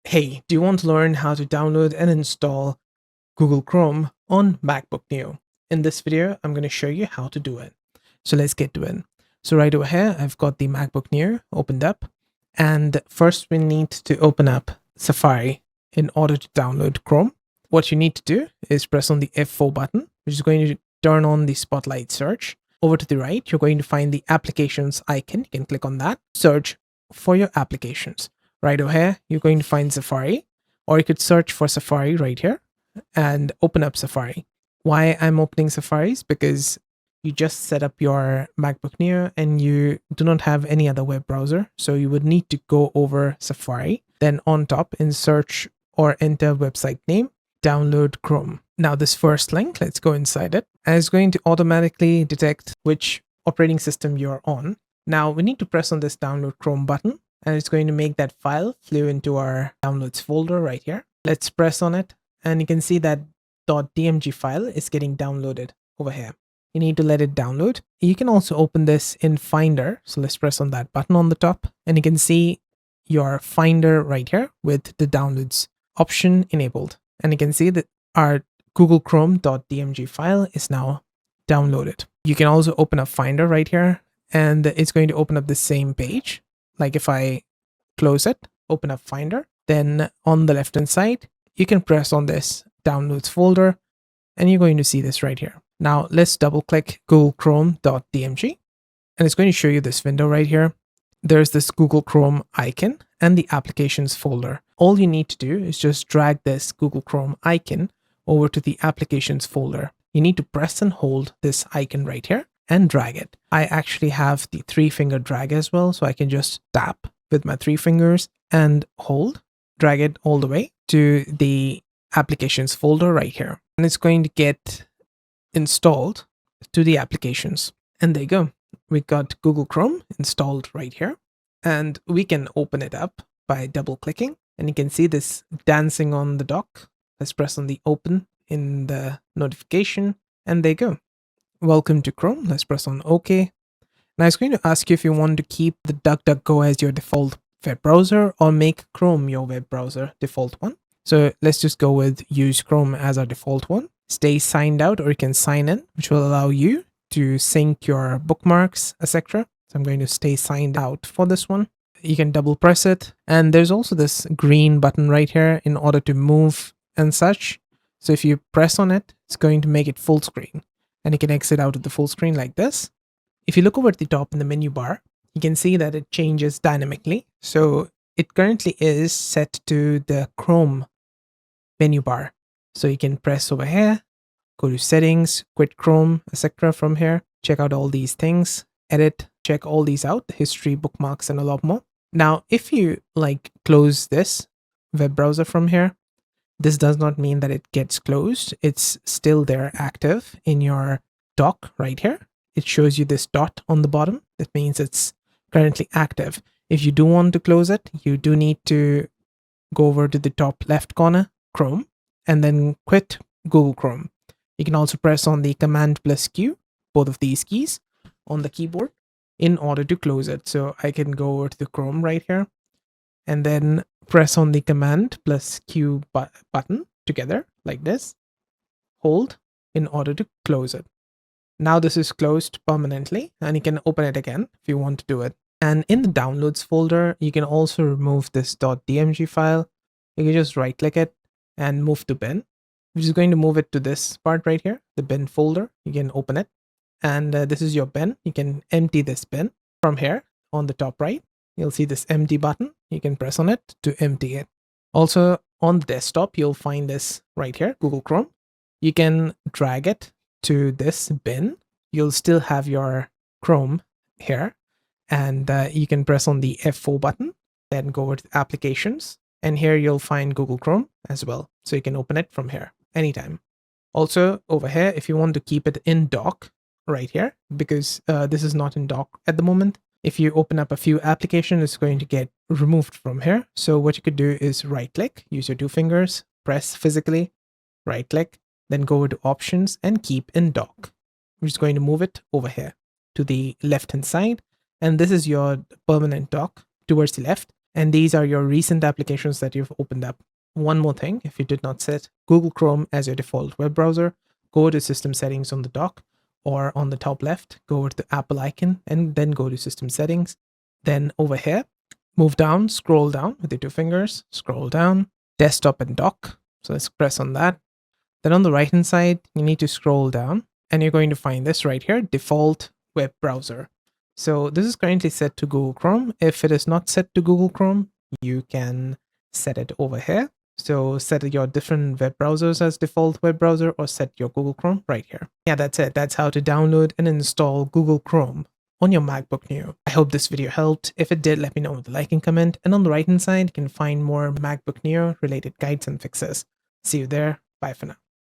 Hey, do you want to learn how to download and install Google Chrome on MacBook NEO? In this video, I'm going to show you how to do it. So let's get to it. So right over here, I've got the MacBook NEO opened up. And first we need to open up Safari in order to download Chrome. What you need to do is press on the F4 button, which is going to turn on the Spotlight search. Over to the right, you're going to find the applications icon. You can click on that, search for your applications. Right over here, you're going to find Safari, or you could search for Safari right here and open up Safari. Why I'm opening Safari is because you just set up your MacBook Neo and you do not have any other web browser. So you would need to go over Safari, then on top in search or enter website name, download Chrome. Now this first link, let's go inside it. And it's going to automatically detect which operating system you're on. Now we need to press on this download Chrome button, and it's going to make that file flow into our downloads folder right here. Let's press on it, and you can see that .dmg file is getting downloaded over here. You need to let it download. You can also open this in Finder. So let's press on that button on the top, and you can see your Finder right here with the downloads option enabled. And you can see that our Google Chrome.dmg file is now downloaded. You can also open up Finder right here, and it's going to open up the same page. Like if I close it, open up Finder, then on the left hand side, you can press on this downloads folder and you're going to see this right here. Now let's double click Google Chrome.dmg and it's going to show you this window right here. There's this Google Chrome icon and the applications folder. All you need to do is just drag this Google Chrome icon over to the applications folder. You need to press and hold this icon right here and drag it. I actually have the 3-finger drag as well, so I can just tap with my 3 fingers and hold, drag it all the way to the applications folder right here. And it's going to get installed to the applications. And there you go. We got Google Chrome installed right here. And we can open it up by double clicking. And you can see this dancing on the dock. Let's press on the open in the notification. And there you go. Welcome to Chrome. Let's press on OK. Now it's going to ask you if you want to keep the DuckDuckGo as your default web browser or make Chrome your web browser default one. So let's just go with use Chrome as our default one. Stay signed out, or you can sign in, which will allow you to sync your bookmarks, etc. So I'm going to stay signed out for this one. You can double press it. And there's also this green button right here in order to move and such. So if you press on it, it's going to make it full screen. And you can exit out of the full screen like this. If you look over at the top in the menu bar, you can see that it changes dynamically. So it currently is set to the Chrome menu bar. So you can press over here, go to settings, quit Chrome, etc. from here. Check out all these things, edit, check all these out, history, bookmarks, and a lot more. Now, if you close this web browser from here, this does not mean that it gets closed. It's still there active in your dock right here. It shows you this dot on the bottom. That means it's currently active. If you do want to close it, you do need to go over to the top left corner, Chrome, and then quit Google Chrome. You can also press on the Command plus Q, both of these keys on the keyboard, in order to close it. So I can go over to the Chrome right here and then press on the Command plus Q button together like this, hold in order to close it. Now this is closed permanently and you can open it again if you want to do it. And in the downloads folder, you can also remove this .dmg file. You can just right click it and move to bin, which is going to move it to this part right here, the bin folder. You can open it and this is your bin. You can empty this bin from here on the top right. You'll see this empty button. You can press on it to empty it. Also on the desktop, you'll find this right here, Google Chrome. You can drag it to this bin. You'll still have your Chrome here, and you can press on the F4 button, then go over to applications, and here you'll find Google Chrome as well. So you can open it from here anytime. Also over here, if you want to keep it in dock right here, because this is not in dock at the moment, if you open up a few applications, it's going to get removed from here. So what you could do is right click, use your 2 fingers, press physically, right click, then go over to options and keep in dock, which is going to move it over here to the left hand side. And this is your permanent dock towards the left. And these are your recent applications that you've opened up. One more thing, if you did not set Google Chrome as your default web browser, go to System Settings on the dock, or on the top left, go over to the Apple icon and then go to System Settings. Then over here, move down, scroll down with your two fingers, scroll down, Desktop and Dock. So let's press on that. Then on the right hand side, you need to scroll down and you're going to find this right here, Default Web Browser. So this is currently set to Google Chrome. If it is not set to Google Chrome, you can set it over here. So set your different web browsers as default web browser or set your Google Chrome right here. Yeah, that's it. That's how to download and install Google Chrome on your MacBook NEO. I hope this video helped. If it did, let me know with a like and comment. And on the right hand side, you can find more MacBook NEO related guides and fixes. See you there. Bye for now.